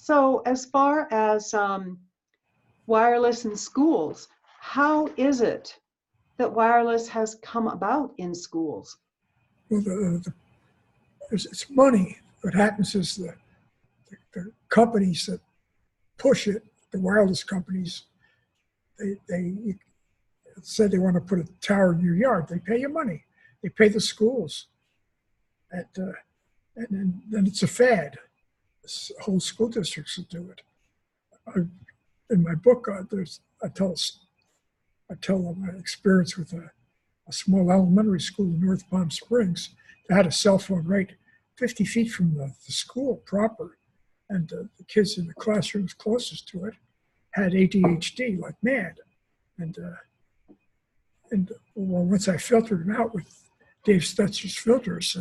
So as far as wireless in schools, how is it that wireless has come about in schools? Well, it's money. What happens is the companies that push it, the wireless companies, they said they want to put a tower in your yard. They pay you money. They pay the schools. And then it's a fad. Whole school districts will do it. In my book, I tell my experience with a small elementary school in North Palm Springs. They had a cell phone right 50 feet from the school proper, and the kids in the classrooms closest to it had ADHD like mad. And well, once I filtered them out with Dave Stetzer's filters,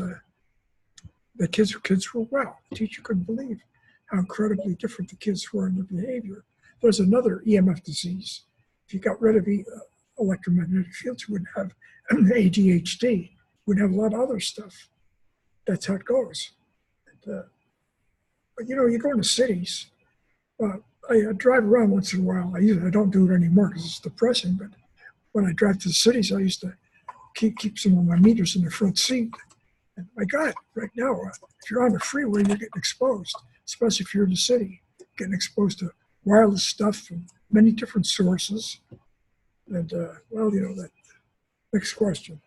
the kids were well. The teacher couldn't believe how incredibly different the kids were in their behavior. There's another EMF disease. If you got rid of electromagnetic fields, you wouldn't have ADHD. You wouldn't have a lot of other stuff. That's how it goes. But you know, you go into cities. I drive around once in a while. I don't do it anymore because it's depressing. But when I drive to the cities, I used to keep some of my meters in the front seat. And my God, right now, if you're on the freeway, you're getting exposed, especially if you're in the city, getting exposed to wireless stuff from many different sources. And, well, you know, that next question.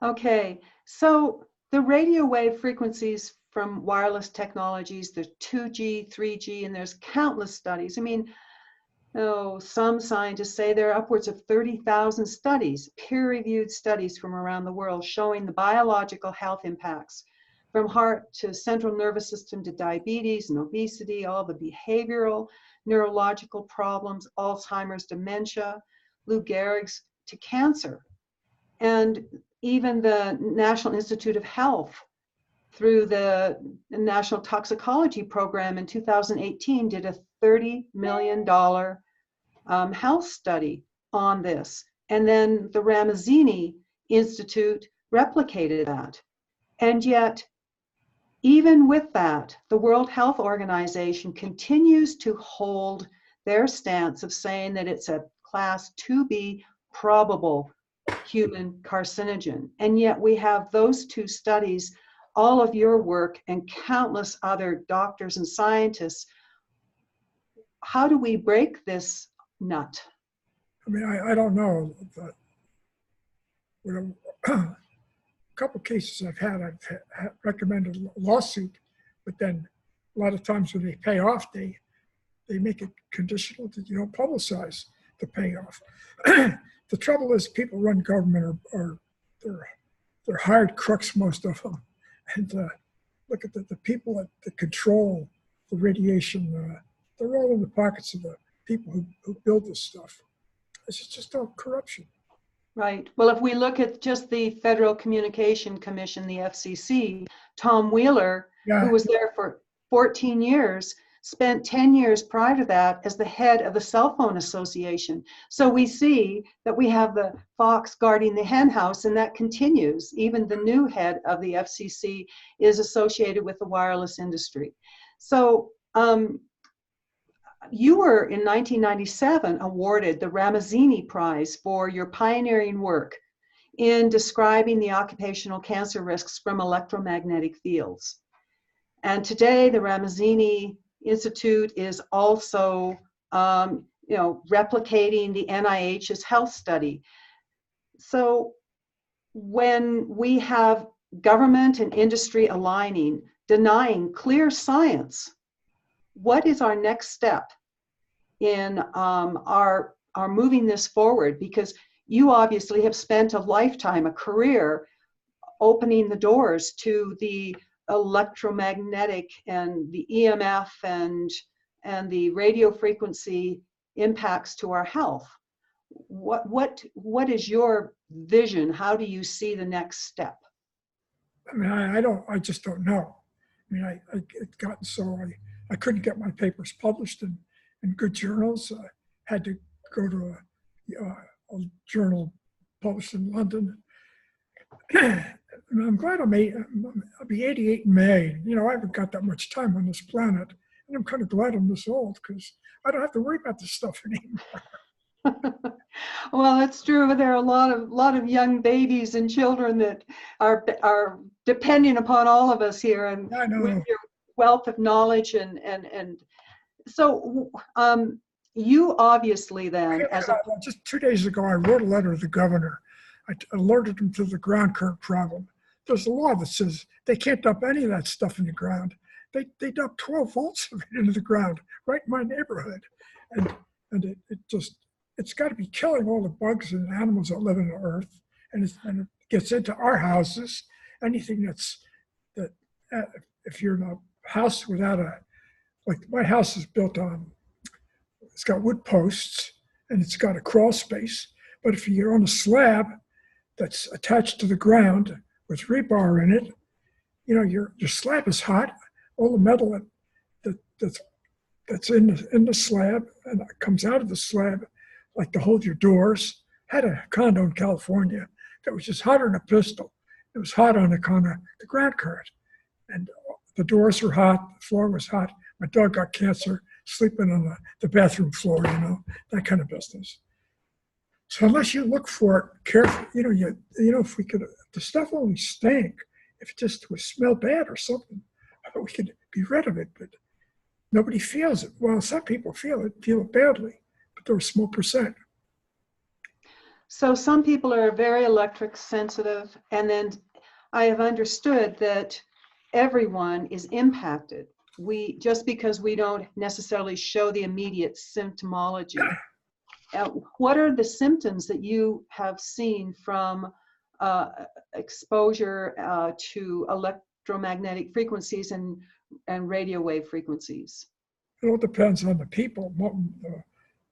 Okay, so the radio wave frequencies from wireless technologies, there's 2G, 3G, and there's countless studies. I mean, some scientists say there are upwards of 30,000 studies, peer-reviewed studies from around the world showing the biological health impacts from heart to central nervous system to diabetes and obesity, all the behavioral, neurological problems, Alzheimer's, dementia, Lou Gehrig's to cancer. And even the National Institute of Health through the National Toxicology Program in 2018 did a $30 million health study on this. And then the Ramazzini Institute replicated that. And yet, even with that, the World Health Organization continues to hold their stance of saying that it's a class 2B probable human carcinogen. And yet we have those two studies, all of your work, and countless other doctors and scientists. How do we break this nut? I mean, I don't know. But a couple cases I've recommended a lawsuit, but then a lot of times when they pay off, they make it conditional that you don't publicize the payoff. The trouble is people run government they're hired crooks, most of them. And look at the people that control the radiation. They're all in the pockets of the people who build this stuff. It's just all corruption. Right. Well, if we look at just the Federal Communication Commission, the FCC, Tom Wheeler, who was there for 14 years, spent 10 years prior to that as the head of the Cell Phone Association. So we see that we have the fox guarding the hen house, and that continues. Even the new head of the FCC is associated with the wireless industry. So you were in 1997 awarded the Ramazzini Prize for your pioneering work in describing the occupational cancer risks from electromagnetic fields. And today the Ramazzini Institute is also replicating the NIH's health study. So when we have government and industry aligning, denying clear science, what is our next step in our moving this forward? Because you obviously have spent a lifetime, a career, opening the doors to the electromagnetic and the EMF and the radio frequency impacts to our health. What is your vision? How do you see the next step? I mean, I just don't know. I mean, it gotten so I couldn't get my papers published in good journals. I had to go to a journal published in London. I'm glad I'll be 88 in May. You know, I haven't got that much time on this planet. And I'm kind of glad I'm this old because I don't have to worry about this stuff anymore. Well, that's true. There are a lot of young babies and children that are depending upon all of us here, and I with know. your wealth of knowledge and so you obviously then as a Just 2 days ago, I wrote a letter to the governor. I alerted him to the ground current problem. There's a law that says they can't dump any of that stuff in the ground. They dump 12 volts of it into the ground right in my neighborhood. And it's got to be killing all the bugs and animals that live on the earth. And it gets into our houses. Anything that if you're in a house without like my house is built on, it's got wood posts and it's got a crawl space. But if you're on a slab that's attached to the ground with rebar in it, your slab is hot. All the metal that's in the slab and it comes out of the slab, like to hold your doors. Had a condo in California that was just hotter than a pistol. It was hot on the ground current. And the doors were hot, the floor was hot. My dog got cancer sleeping on the bathroom floor, that kind of business. So unless you look for it carefully, if we could, the stuff only stank if it just would smell bad or something. We could be rid of it, but nobody feels it. Well, some people feel it badly, but they're a small percent. So some people are very electric sensitive, and then I have understood that everyone is impacted. Just because we don't necessarily show the immediate symptomology. What are the symptoms that you have seen from exposure to electromagnetic frequencies and radio wave frequenes? It all depends on the people.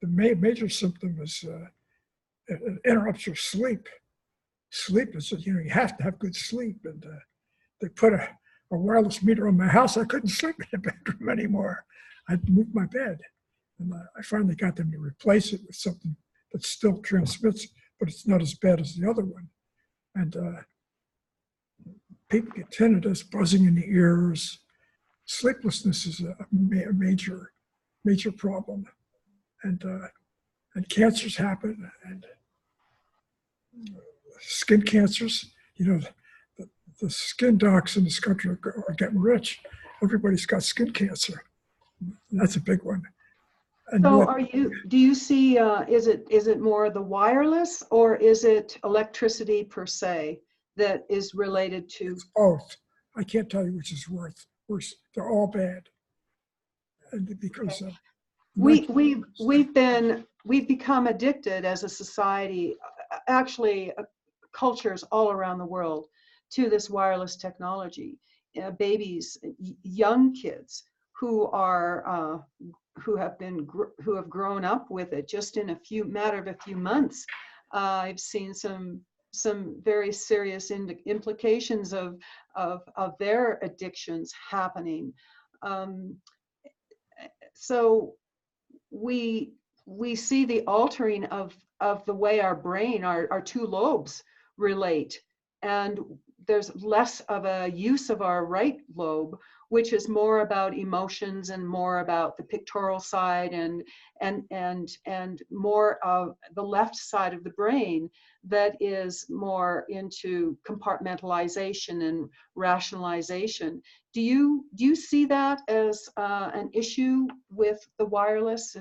The major symptom is it interrupts your sleep. Sleep is, you have to have good sleep. And they put a wireless meter on my house. I couldn't sleep in the bedroom anymore. I'd move my bed. And I finally got them to replace it with something that still transmits, but it's not as bad as the other one. And people get tinnitus, buzzing in the ears. Sleeplessness is a major problem. And cancers happen, and skin cancers. The skin docs in this country are getting rich. Everybody's got skin cancer. That's a big one. And so do you see, is it more the wireless, or is it electricity per se that is related to? It's both. I can't tell you which is worse. They're all bad. And because we've become addicted as a society, actually cultures all around the world, to this wireless technology. Babies, young kids who have grown up with it just in a matter of a few months. I've seen some very serious implications of their addictions happening. So we see the altering of the way our brain, our two lobes relate, and there's less of a use of our right lobe, which is more about emotions and more about the pictorial side, and more of the left side of the brain that is more into compartmentalization and rationalization. Do you see that as an issue with the wireless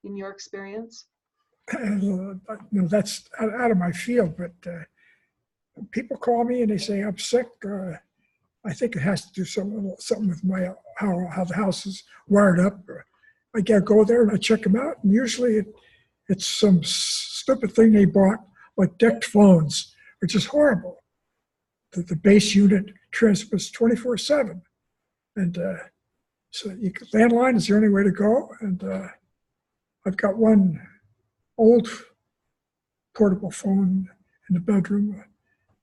in your experience? That's out of my field, but people call me and they say I'm sick. I think it has to do something with how the house is wired up. I gotta go there and I check them out, and usually it's some stupid thing they bought, like decked phones, which is horrible. The base unit transmits 24/7, and so landline is the only way to go. And I've got one old portable phone in the bedroom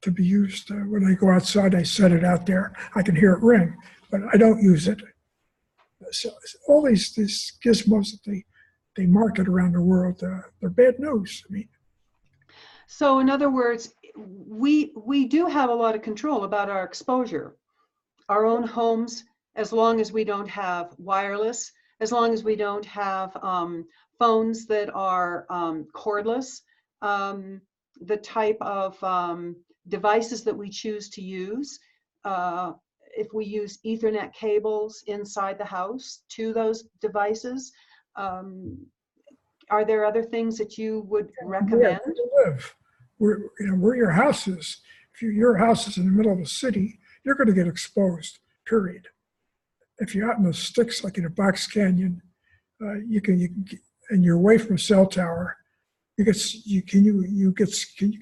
to be used when I go outside. I set it out there. I can hear it ring, but I don't use it. So all these gizmos that they market around the world, they're bad news. I mean, so in other words, we do have a lot of control about our exposure, our own homes as long as we don't have wireless, as long as we don't have phones that are cordless, the type of devices that we choose to use. If we use Ethernet cables inside the house to those devices, are there other things that you would recommend? Where you live, where your house is. If your house is in the middle of a city, you're going to get exposed, period. If you're out in the sticks, like in a box canyon, you can get, and you're away from a cell tower, can you get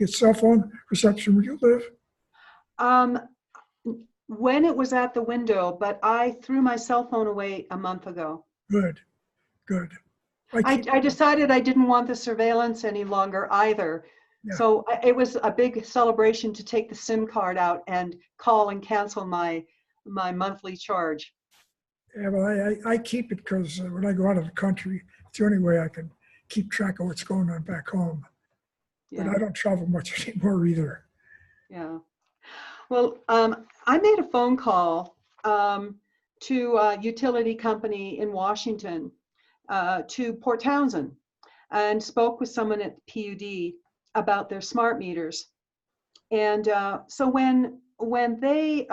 cell phone reception where you live? When it was at the window, but I threw my cell phone away a month ago. Good, good. I decided I didn't want the surveillance any longer either. Yeah. So it was a big celebration to take the SIM card out and call and cancel my monthly charge. Yeah, well, I keep it because when I go out of the country, it's the only way I can keep track of what's going on back home. Yeah. But I don't travel much anymore either. Yeah. Well, I made a phone call to a utility company in Washington, to Port Townsend, and spoke with someone at PUD about their smart meters. And so when the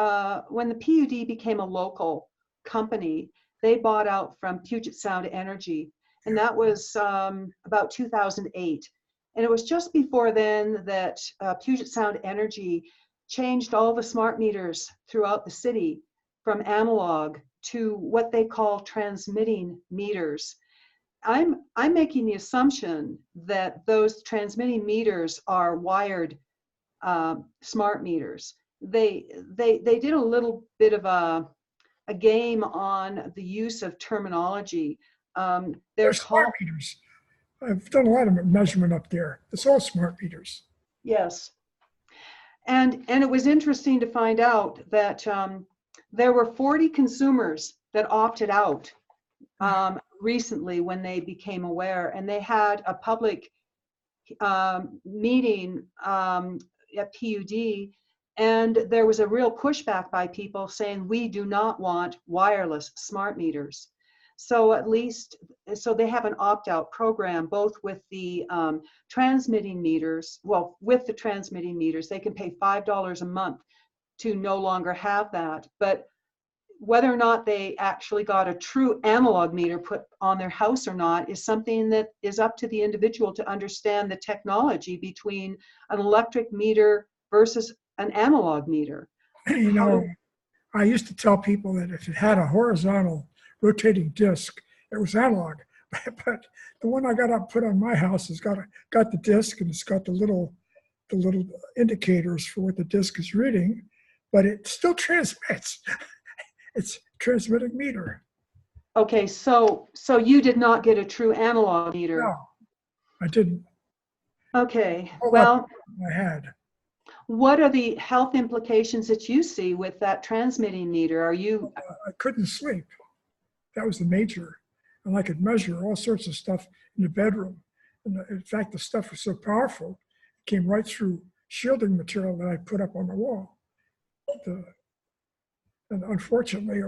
PUD became a local company, they bought out from Puget Sound Energy, and that was about 2008. And it was just before then that Puget Sound Energy changed all the smart meters throughout the city from analog to what they call transmitting meters. I'm making the assumption that those transmitting meters are wired smart meters. They did a little bit of a game on the use of terminology. They're smart meters. I've done a lot of measurement up there. It's all smart meters. Yes. And it was interesting to find out that there were 40 consumers that opted out recently when they became aware, and they had a public meeting at PUD, and there was a real pushback by people saying we do not want wireless smart meters. So so they have an opt-out program, both with the transmitting meters. Well, with the transmitting meters, they can pay $5 a month to no longer have that. But whether or not they actually got a true analog meter put on their house or not is something that is up to the individual to understand the technology between an electric meter versus an analog meter. You know, I used to tell people that if it had a horizontal rotating disc, it was analog. But the one I got up put on my house has got the disc, and it's got the little indicators for what the disc is reading, but it still transmits. It's transmitting meter. Okay, so you did not get a true analog meter. No, I didn't. Okay, well, I had. What are the health implications that you see with that transmitting meter? Are you? I couldn't sleep. That was the major. And I could measure all sorts of stuff in the bedroom. And in fact, the stuff was so powerful, it came right through shielding material that I put up on the wall. And unfortunately,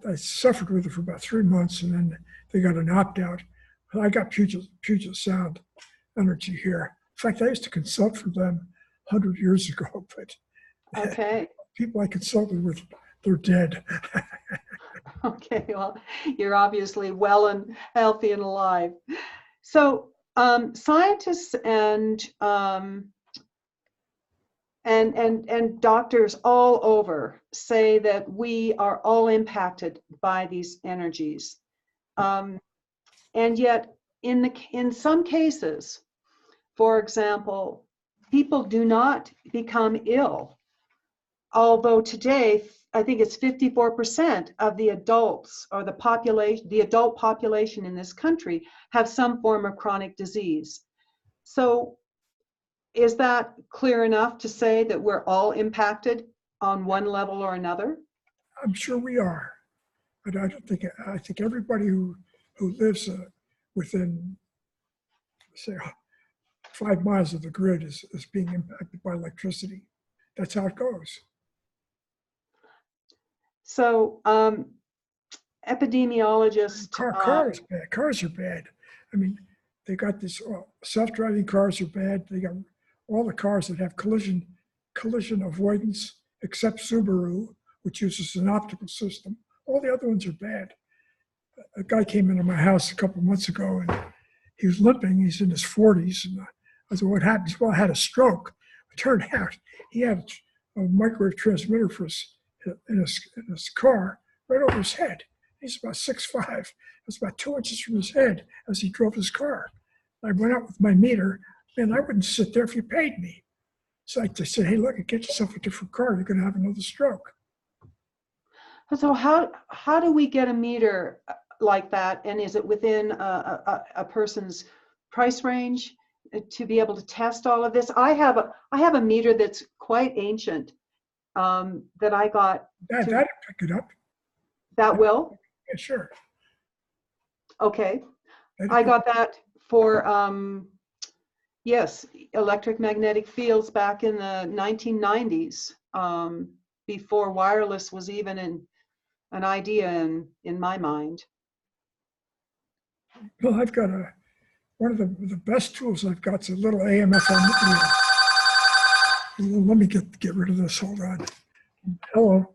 I suffered with it for about 3 months, and then they got an opt-out. I got Puget Sound Energy here. In fact, I used to consult for them 100 years ago, but okay. People I consulted with, they're dead. Okay, well, you're obviously well and healthy and alive. So scientists and doctors all over say that we are all impacted by these energies, and yet in some cases, for example, people do not become ill. Although today, I think it's 54% of the adults or the adult population in this country have some form of chronic disease. So is that clear enough to say that we're all impacted on one level or another? I'm sure we are, but I think everybody who lives within, say, 5 miles of the grid is being impacted by electricity. That's how it goes. So epidemiologist. Cars bad. Cars are bad. I mean, they got this self-driving cars are bad. They got all the cars that have collision avoidance, except Subaru, which uses an optical system. All the other ones are bad. A guy came into my house a couple of months ago, and he was limping. He's in his 40s, and I said, "What happened?" He said, "Well, I had a stroke." It turned out he had a microwave transmitter in his car right over his head. He's about 6'5". It was about 2 inches from his head as he drove his car. I went out with my meter, and I wouldn't sit there if you paid me. So I just said, "Hey, look, get yourself a different car. You're going to have another stroke." So how do we get a meter like that, and is it within a person's price range to be able to test all of this? I have a meter that's quite ancient that I got. That'll pick it up. That will? Yeah, sure. Okay. That'll I got that for yes, electromagnetic fields back in the 1990s, before wireless was even an idea in my mind. Well, I've got one of the best tools I've got is a little AM/FM. Let me get rid of this. Hold on. Hello.